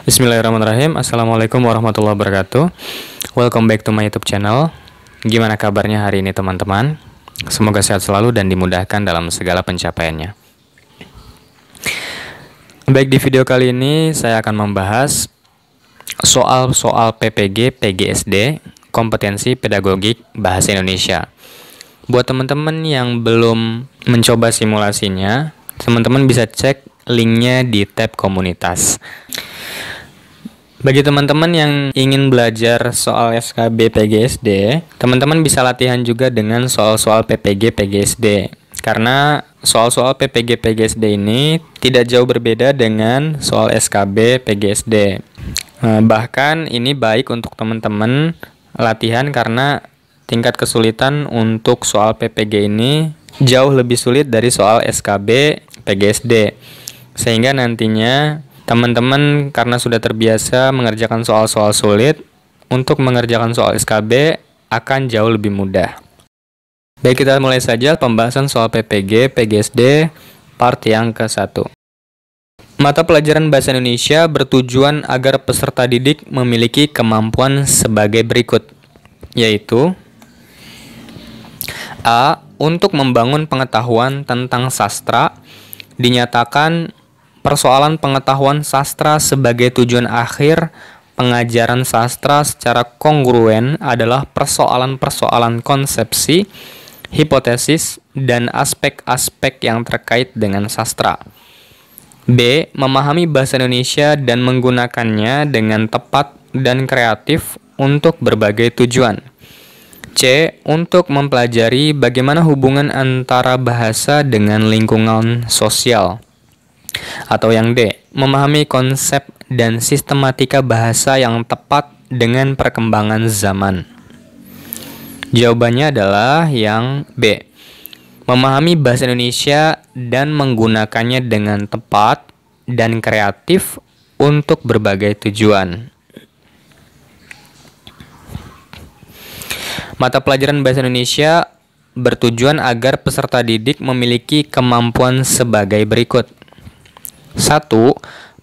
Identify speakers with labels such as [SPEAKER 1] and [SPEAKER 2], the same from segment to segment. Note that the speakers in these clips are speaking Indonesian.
[SPEAKER 1] Bismillahirrahmanirrahim. Assalamualaikum warahmatullahi wabarakatuh. Welcome back to my YouTube channel. Gimana kabarnya hari ini teman-teman? Semoga sehat selalu dan dimudahkan dalam segala pencapaiannya. Baik, di video kali ini saya akan membahas soal-soal PPG PGSD, kompetensi pedagogik bahasa Indonesia. Buat teman-teman yang belum mencoba simulasinya, teman-teman bisa cek linknya di tab komunitas. Bagi teman-teman yang ingin belajar soal SKB PGSD, teman-teman bisa latihan juga dengan soal-soal PPG PGSD. Karena soal-soal PPG PGSD ini tidak jauh berbeda dengan soal SKB PGSD. Bahkan ini baik untuk teman-teman latihan karena tingkat kesulitan untuk soal PPG ini jauh lebih sulit dari soal SKB PGSD. Sehingga nantinya teman-teman karena sudah terbiasa mengerjakan soal-soal sulit, untuk mengerjakan soal SKB akan jauh lebih mudah. Baik, kita mulai saja pembahasan soal PPG PGSD part yang ke-1. Mata pelajaran bahasa Indonesia bertujuan agar peserta didik memiliki kemampuan sebagai berikut, yaitu A. Untuk membangun pengetahuan tentang sastra, dinyatakan persoalan pengetahuan sastra sebagai tujuan akhir pengajaran sastra secara kongruen adalah persoalan-persoalan konsepsi, hipotesis, dan aspek-aspek yang terkait dengan sastra. B. Memahami bahasa Indonesia dan menggunakannya dengan tepat dan kreatif untuk berbagai tujuan. C. Untuk mempelajari bagaimana hubungan antara bahasa dengan lingkungan sosial. Atau yang D, memahami konsep dan sistematika bahasa yang tepat dengan perkembangan zaman. Jawabannya adalah yang B, memahami bahasa Indonesia dan menggunakannya dengan tepat dan kreatif untuk berbagai tujuan. Mata pelajaran bahasa Indonesia bertujuan agar peserta didik memiliki kemampuan sebagai berikut. 1.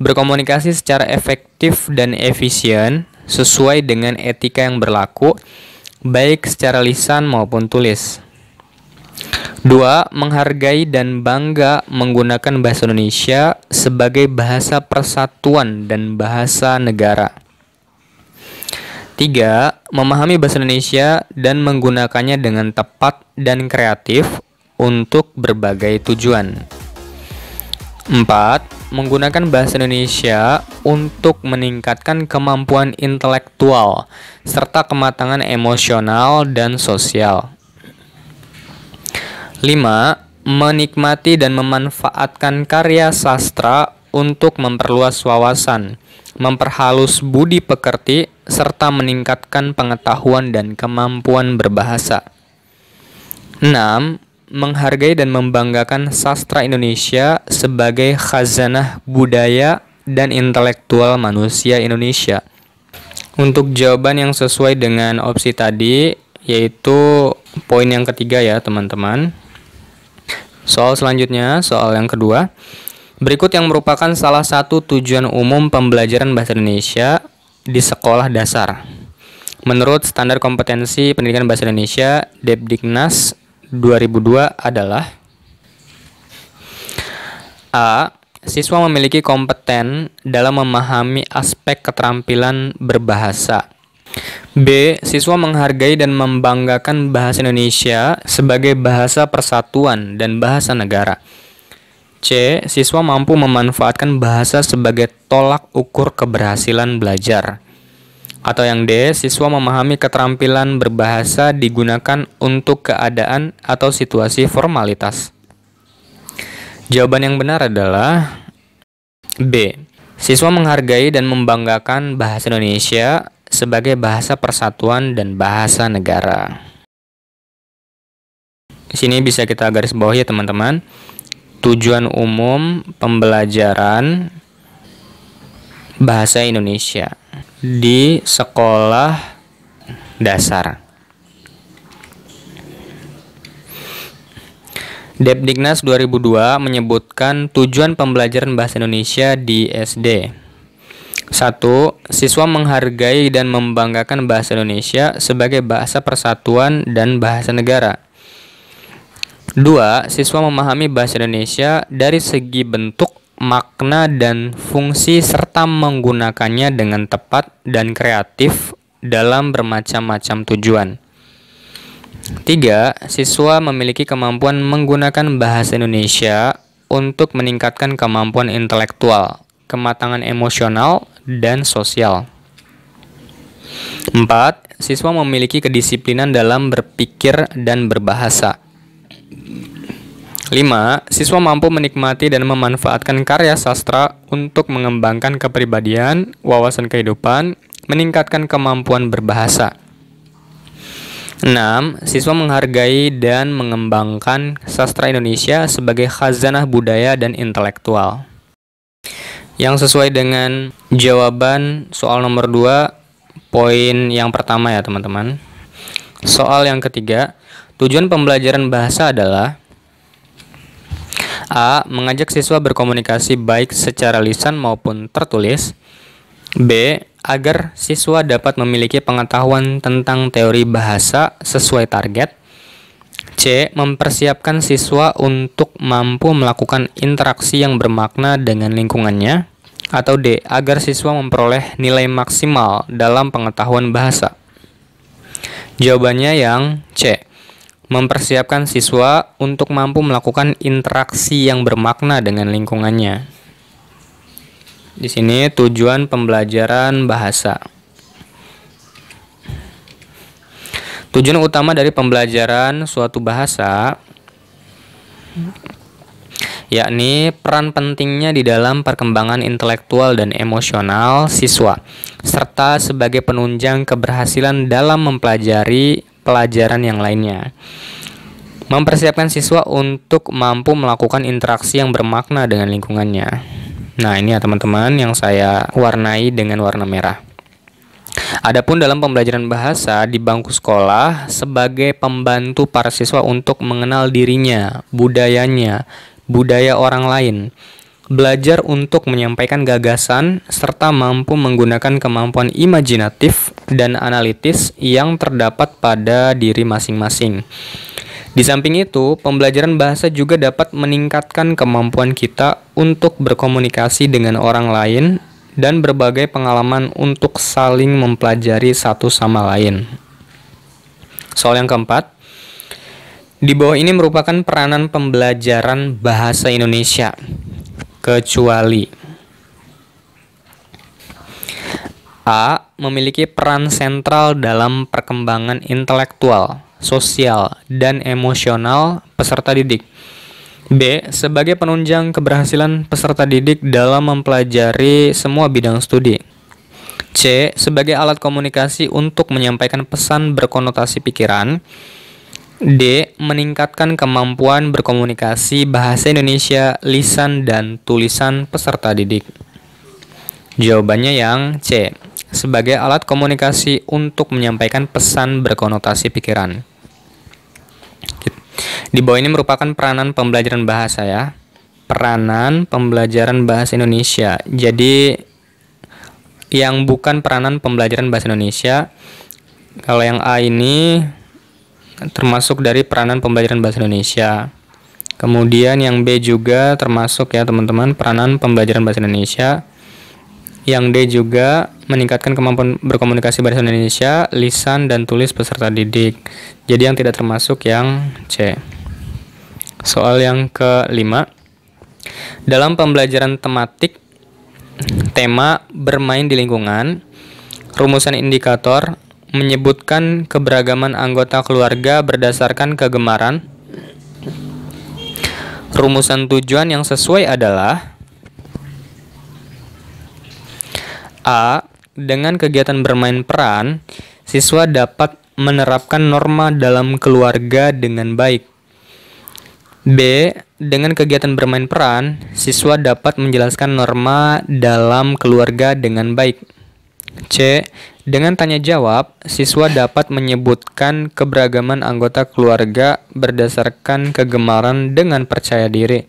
[SPEAKER 1] Berkomunikasi secara efektif dan efisien sesuai dengan etika yang berlaku, baik secara lisan maupun tulis. 2. Menghargai dan bangga menggunakan bahasa Indonesia sebagai bahasa persatuan dan bahasa negara. 3. Memahami bahasa Indonesia dan menggunakannya dengan tepat dan kreatif untuk berbagai tujuan. 4. Menggunakan bahasa Indonesia untuk meningkatkan kemampuan intelektual serta kematangan emosional dan sosial. 5. Menikmati dan memanfaatkan karya sastra untuk memperluas wawasan, memperhalus budi pekerti, serta meningkatkan pengetahuan dan kemampuan berbahasa. 6. Menghargai dan membanggakan sastra Indonesia sebagai khazanah budaya dan intelektual manusia Indonesia. Untuk jawaban yang sesuai dengan opsi tadi, yaitu poin yang ketiga ya teman-teman. Soal selanjutnya, soal yang kedua. Berikut yang merupakan salah satu tujuan umum pembelajaran bahasa Indonesia di sekolah dasar. Menurut standar kompetensi pendidikan bahasa Indonesia, Depdiknas 2002 adalah A. Siswa memiliki kompeten dalam memahami aspek keterampilan berbahasa. B. Siswa menghargai dan membanggakan bahasa Indonesia sebagai bahasa persatuan dan bahasa negara. C. Siswa mampu memanfaatkan bahasa sebagai tolak ukur keberhasilan belajar. Atau yang D, siswa memahami keterampilan berbahasa digunakan untuk keadaan atau situasi formalitas. Jawaban yang benar adalah B. Siswa menghargai dan membanggakan bahasa Indonesia sebagai bahasa persatuan dan bahasa negara. Di sini bisa kita garis bawahi ya teman-teman. Tujuan umum pembelajaran bahasa Indonesia di sekolah dasar. Depdiknas 2002 menyebutkan tujuan pembelajaran bahasa Indonesia di SD. 1. Siswa menghargai dan membanggakan bahasa Indonesia sebagai bahasa persatuan dan bahasa negara. 2. Siswa memahami bahasa Indonesia dari segi bentuk, makna, dan fungsi serta menggunakannya dengan tepat dan kreatif dalam bermacam-macam tujuan. 3. Siswa memiliki kemampuan menggunakan bahasa Indonesia untuk meningkatkan kemampuan intelektual, kematangan emosional, dan sosial. 4. Siswa memiliki kedisiplinan dalam berpikir dan berbahasa. 5. Siswa mampu menikmati dan memanfaatkan karya sastra untuk mengembangkan kepribadian, wawasan kehidupan, meningkatkan kemampuan berbahasa. 6. Siswa menghargai dan mengembangkan sastra Indonesia sebagai khazanah budaya dan intelektual. Yang sesuai dengan jawaban soal nomor 2, poin yang pertama ya teman-teman. Soal yang ketiga, tujuan pembelajaran bahasa adalah A. Mengajak siswa berkomunikasi baik secara lisan maupun tertulis. B. Agar siswa dapat memiliki pengetahuan tentang teori bahasa sesuai target. C. Mempersiapkan siswa untuk mampu melakukan interaksi yang bermakna dengan lingkungannya. Atau D. Agar siswa memperoleh nilai maksimal dalam pengetahuan bahasa. Jawabannya yang C. Mempersiapkan siswa untuk mampu melakukan interaksi yang bermakna dengan lingkungannya. Di sini tujuan pembelajaran bahasa. Tujuan utama dari pembelajaran suatu bahasa yakni peran pentingnya di dalam perkembangan intelektual dan emosional siswa, serta sebagai penunjang keberhasilan dalam mempelajari pelajaran yang lainnya. Mempersiapkan siswa untuk mampu melakukan interaksi yang bermakna dengan lingkungannya. Nah, ini ya teman-teman yang saya warnai dengan warna merah. Adapun dalam pembelajaran bahasa di bangku sekolah sebagai pembantu para siswa untuk mengenal dirinya, budayanya, budaya orang lain, belajar untuk menyampaikan gagasan, serta mampu menggunakan kemampuan imajinatif dan analitis yang terdapat pada diri masing-masing. Di samping itu, pembelajaran bahasa juga dapat meningkatkan kemampuan kita untuk berkomunikasi dengan orang lain dan berbagai pengalaman untuk saling mempelajari satu sama lain. Soal yang keempat, di bawah ini merupakan peranan pembelajaran bahasa Indonesia, kecuali A. Memiliki peran sentral dalam perkembangan intelektual, sosial, dan emosional peserta didik. B. Sebagai penunjang keberhasilan peserta didik dalam mempelajari semua bidang studi. C. Sebagai alat komunikasi untuk menyampaikan pesan berkonotasi pikiran. D. Meningkatkan kemampuan berkomunikasi bahasa Indonesia, lisan dan tulisan peserta didik. Jawabannya yang C. Sebagai alat komunikasi untuk menyampaikan pesan berkonotasi pikiran. Di bawah ini merupakan peranan pembelajaran bahasa ya. Peranan pembelajaran bahasa Indonesia. Jadi yang bukan peranan pembelajaran bahasa Indonesia, kalau yang A ini termasuk dari peranan pembelajaran bahasa Indonesia. Kemudian yang B juga termasuk ya teman-teman, peranan pembelajaran bahasa Indonesia. Yang D juga meningkatkan kemampuan berkomunikasi bahasa Indonesia, lisan dan tulis peserta didik. Jadi yang tidak termasuk yang C. Soal yang kelima, dalam pembelajaran tematik tema bermain di lingkungan, rumusan indikator menyebutkan keberagaman anggota keluarga berdasarkan kegemaran. Rumusan tujuan yang sesuai adalah A. Dengan kegiatan bermain peran, siswa dapat menerapkan norma dalam keluarga dengan baik. B. Dengan kegiatan bermain peran, siswa dapat menjelaskan norma dalam keluarga dengan baik. C. Dengan tanya jawab, siswa dapat menyebutkan keberagaman anggota keluarga berdasarkan kegemaran dengan percaya diri.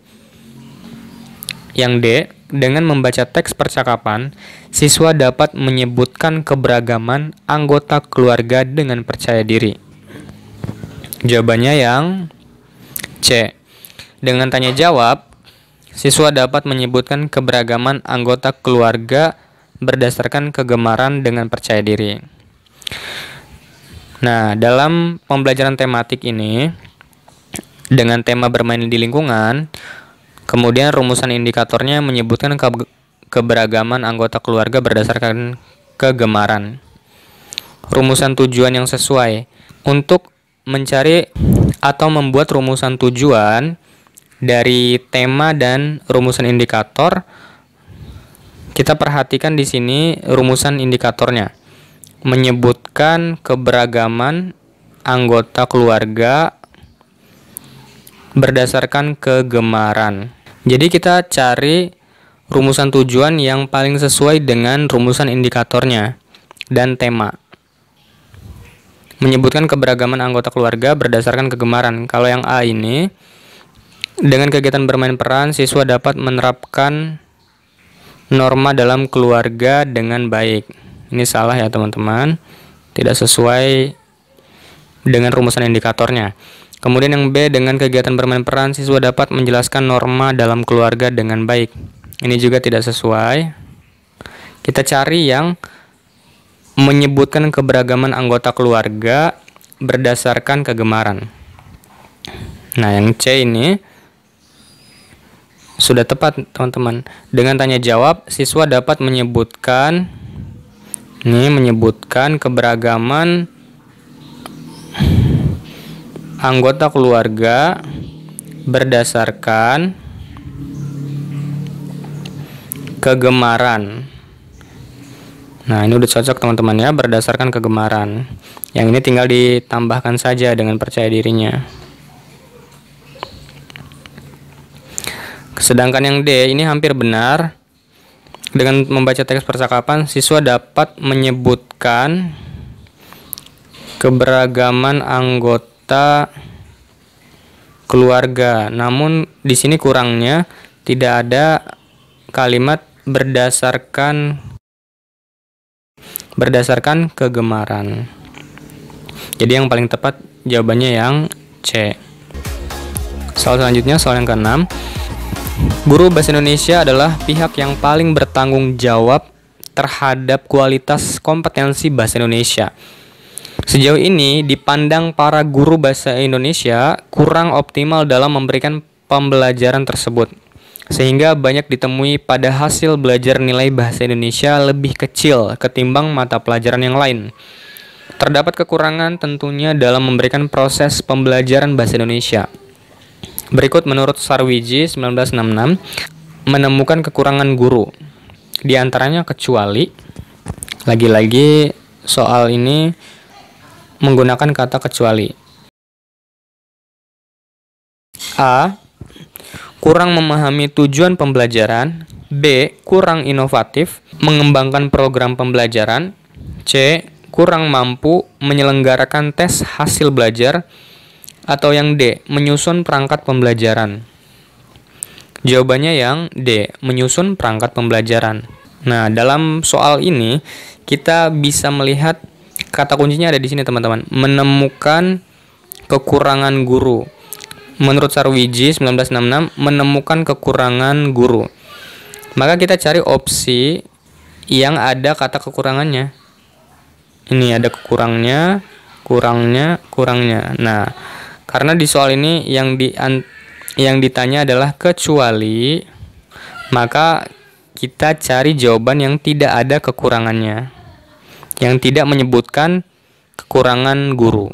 [SPEAKER 1] Yang D. dengan membaca teks percakapan, siswa dapat menyebutkan keberagaman anggota keluarga dengan percaya diri. Jawabannya yang C. Dengan tanya jawab, siswa dapat menyebutkan keberagaman anggota keluarga berdasarkan kegemaran dengan percaya diri. Nah, dalam pembelajaran tematik ini, dengan tema bermain di lingkungan, kemudian rumusan indikatornya menyebutkan keberagaman anggota keluarga berdasarkan kegemaran. Rumusan tujuan yang sesuai. Untuk mencari atau membuat rumusan tujuan dari tema dan rumusan indikator, kita perhatikan di sini rumusan indikatornya. Menyebutkan keberagaman anggota keluarga berdasarkan kegemaran. Jadi kita cari rumusan tujuan yang paling sesuai dengan rumusan indikatornya dan tema. Menyebutkan keberagaman anggota keluarga berdasarkan kegemaran. Kalau yang A ini, dengan kegiatan bermain peran, siswa dapat menerapkan norma dalam keluarga dengan baik. Ini salah ya teman-teman, tidak sesuai dengan rumusan indikatornya. Kemudian yang B, dengan kegiatan bermain peran, siswa dapat menjelaskan norma dalam keluarga dengan baik. Ini juga tidak sesuai. Kita cari yang menyebutkan keberagaman anggota keluarga berdasarkan kegemaran. Nah, yang C ini sudah tepat, teman-teman. Dengan tanya jawab, siswa dapat menyebutkan keberagaman anggota keluarga berdasarkan kegemaran. Nah, ini udah cocok teman-teman ya, berdasarkan kegemaran. Yang ini tinggal ditambahkan saja dengan percaya dirinya. Sedangkan yang D ini hampir benar. Dengan membaca teks percakapan, siswa dapat menyebutkan keberagaman anggota keluarga. Namun di sini kurangnya tidak ada kalimat berdasarkan kegemaran. Jadi yang paling tepat jawabannya yang C. Soal selanjutnya, soal yang ke-6. Guru Bahasa Indonesia adalah pihak yang paling bertanggung jawab terhadap kualitas kompetensi bahasa Indonesia. Sejauh ini dipandang para guru bahasa Indonesia kurang optimal dalam memberikan pembelajaran tersebut, sehingga banyak ditemui pada hasil belajar nilai bahasa Indonesia lebih kecil ketimbang mata pelajaran yang lain. Terdapat kekurangan tentunya dalam memberikan proses pembelajaran bahasa Indonesia. Berikut menurut Sarwiji 1966 menemukan kekurangan guru. Di antaranya kecuali, lagi-lagi soal ini menggunakan kata kecuali. A. Kurang memahami tujuan pembelajaran. B. Kurang inovatif mengembangkan program pembelajaran. C. Kurang mampu menyelenggarakan tes hasil belajar. Atau yang D. Menyusun perangkat pembelajaran. Jawabannya yang D. Menyusun perangkat pembelajaran. Nah, dalam soal ini kita bisa melihat kata kuncinya ada di sini teman-teman. Menemukan kekurangan guru. Menurut Sarwiji 1966 menemukan kekurangan guru. Maka kita cari opsi yang ada kata kekurangannya. Ini ada kurangnya. Nah, karena di soal ini yang ditanya adalah kecuali, maka kita cari jawaban yang tidak ada kekurangannya, yang tidak menyebutkan kekurangan guru.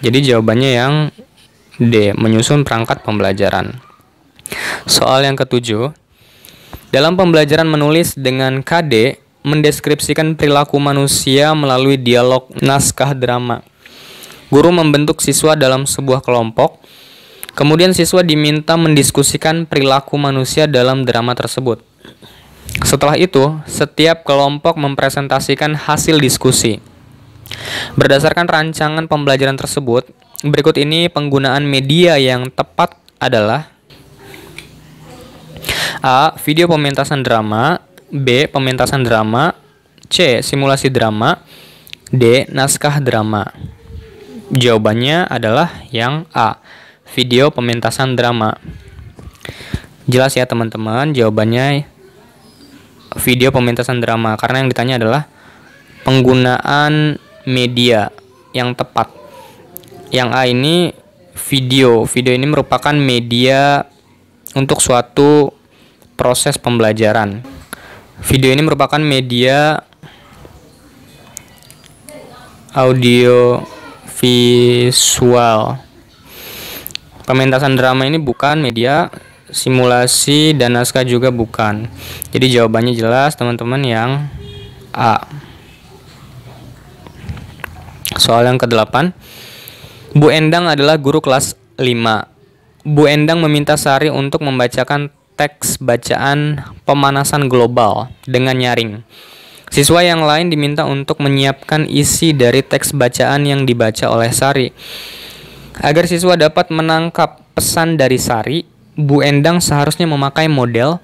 [SPEAKER 1] Jadi jawabannya yang D, menyusun perangkat pembelajaran. Soal yang ke-7. Dalam pembelajaran menulis dengan KD, mendeskripsikan perilaku manusia melalui dialog naskah drama. Guru membentuk siswa dalam sebuah kelompok. Kemudian siswa diminta mendiskusikan perilaku manusia dalam drama tersebut. Setelah itu, setiap kelompok mempresentasikan hasil diskusi. Berdasarkan rancangan pembelajaran tersebut, berikut ini penggunaan media yang tepat adalah A. Video pementasan drama. B. Pementasan drama. C. Simulasi drama. D. Naskah drama. Jawabannya adalah yang A. Video pementasan drama. Jelas ya teman-teman, jawabannya video pementasan drama, karena yang ditanya adalah penggunaan media yang tepat. Yang A ini video. Video ini merupakan media untuk suatu proses pembelajaran. Video ini merupakan media audio visual. Pementasan drama ini bukan media, simulasi dan naskah juga bukan. Jadi jawabannya jelas teman-teman, yang A. Soal yang ke-8. Bu Endang adalah guru kelas 5. Bu Endang meminta Sari untuk membacakan teks bacaan pemanasan global dengan nyaring. Siswa yang lain diminta untuk menyiapkan isi dari teks bacaan yang dibaca oleh Sari. Agar siswa dapat menangkap pesan dari Sari, Bu Endang seharusnya memakai model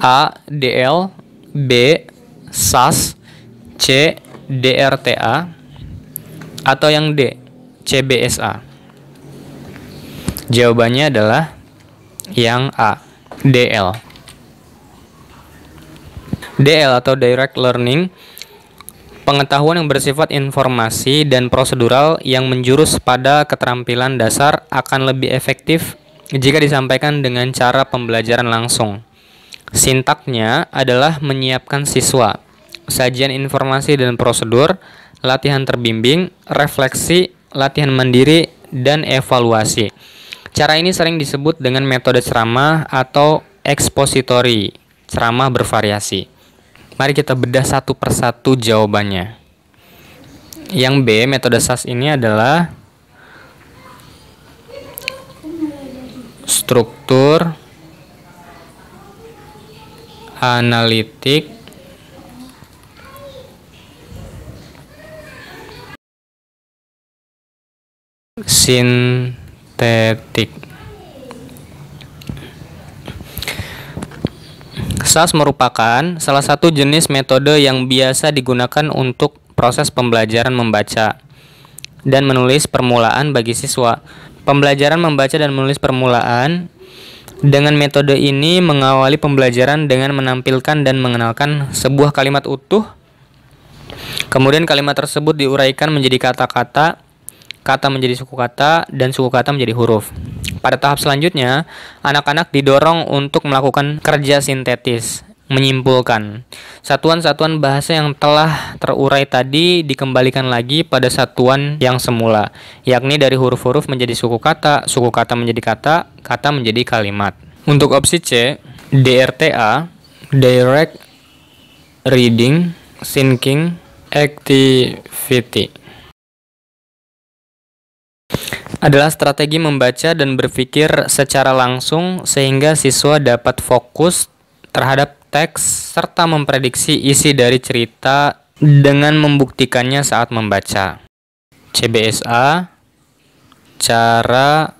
[SPEAKER 1] A. DL, B. SAS, C. DRTA, atau yang D. CBSA. Jawabannya adalah yang A. DL. DL atau Direct Learning, pengetahuan yang bersifat informasi dan prosedural yang menjurus pada keterampilan dasar akan lebih efektif jika disampaikan dengan cara pembelajaran langsung. Sintaknya adalah menyiapkan siswa, sajian informasi dan prosedur, latihan terbimbing, refleksi, latihan mandiri, dan evaluasi. Cara ini sering disebut dengan metode ceramah atau ekspositori, ceramah bervariasi. Mari kita bedah satu persatu jawabannya. Yang B, metode SAS ini adalah struktur analitik sintetik. SAS merupakan salah satu jenis metode yang biasa digunakan untuk proses pembelajaran membaca dan menulis permulaan bagi siswa. Pembelajaran membaca dan menulis permulaan dengan metode ini mengawali pembelajaran dengan menampilkan dan mengenalkan sebuah kalimat utuh. Kemudian kalimat tersebut diuraikan menjadi kata-kata, kata menjadi suku kata, dan suku kata menjadi huruf. Pada tahap selanjutnya, anak-anak didorong untuk melakukan kerja sintetis, menyimpulkan. Satuan-satuan bahasa yang telah terurai tadi dikembalikan lagi pada satuan yang semula, yakni dari huruf-huruf menjadi suku kata menjadi kata, kata menjadi kalimat. Untuk opsi C, DRTA, Direct Reading Thinking Activity, adalah strategi membaca dan berpikir secara langsung sehingga siswa dapat fokus terhadap teks serta memprediksi isi dari cerita dengan membuktikannya saat membaca. CBSA, cara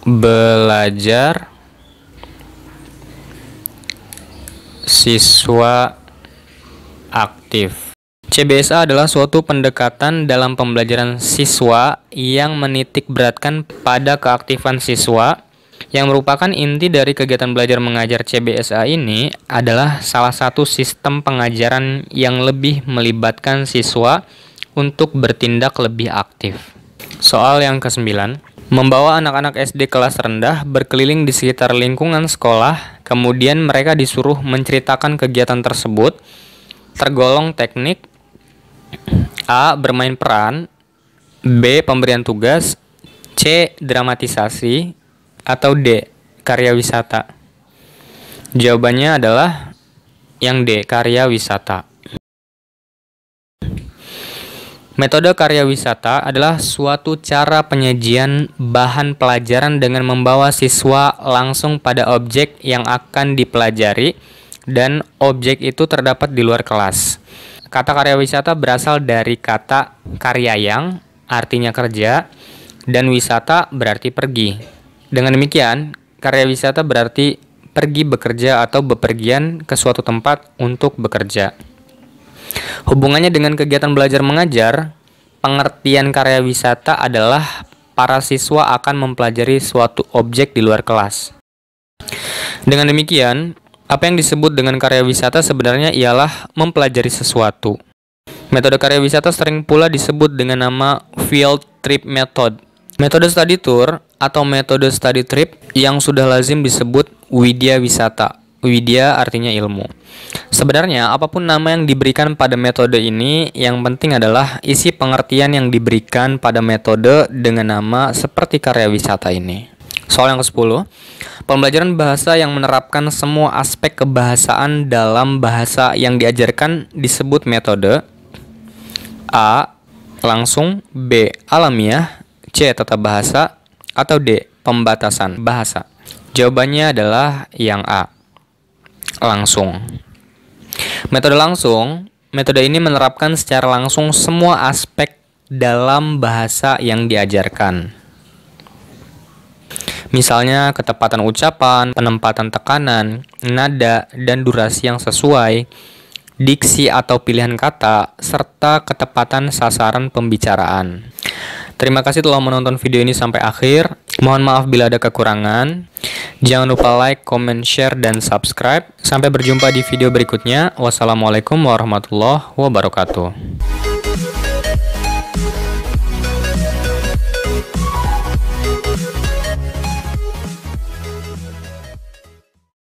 [SPEAKER 1] belajar siswa aktif. CBSA adalah suatu pendekatan dalam pembelajaran siswa yang menitik beratkan pada keaktifan siswa. Yang merupakan inti dari kegiatan belajar mengajar CBSA ini adalah salah satu sistem pengajaran yang lebih melibatkan siswa untuk bertindak lebih aktif. Soal yang ke-9. Membawa anak-anak SD kelas rendah berkeliling di sekitar lingkungan sekolah, kemudian mereka disuruh menceritakan kegiatan tersebut, tergolong teknik A. Bermain peran, B. Pemberian tugas, C. Dramatisasi, atau D. Karya wisata. Jawabannya adalah yang D. Karya wisata. Metode karya wisata adalah suatu cara penyajian bahan pelajaran dengan membawa siswa langsung pada objek yang akan dipelajari dan objek itu terdapat di luar kelas. Kata karya wisata berasal dari kata karyayang, artinya kerja, dan wisata berarti pergi. Dengan demikian, karya wisata berarti pergi bekerja atau bepergian ke suatu tempat untuk bekerja. Hubungannya dengan kegiatan belajar mengajar, pengertian karya wisata adalah para siswa akan mempelajari suatu objek di luar kelas. Dengan demikian, apa yang disebut dengan karya wisata sebenarnya ialah mempelajari sesuatu. Metode karya wisata sering pula disebut dengan nama field trip method. Metode study tour atau metode study trip yang sudah lazim disebut widya wisata. Widya artinya ilmu. Sebenarnya apapun nama yang diberikan pada metode ini, yang penting adalah isi pengertian yang diberikan pada metode dengan nama seperti karya wisata ini. Soal yang ke-10, pembelajaran bahasa yang menerapkan semua aspek kebahasaan dalam bahasa yang diajarkan disebut metode A. Langsung, B. Alamiah, C. Tata bahasa, atau D. Pembatasan bahasa. Jawabannya adalah yang A. Langsung. Metode langsung, metode ini menerapkan secara langsung semua aspek dalam bahasa yang diajarkan. Misalnya ketepatan ucapan, penempatan tekanan, nada, dan durasi yang sesuai, diksi atau pilihan kata, serta ketepatan sasaran pembicaraan. Terima kasih telah menonton video ini sampai akhir. Mohon maaf bila ada kekurangan. Jangan lupa like, comment, share, dan subscribe. Sampai berjumpa di video berikutnya. Wassalamualaikum warahmatullahi wabarakatuh.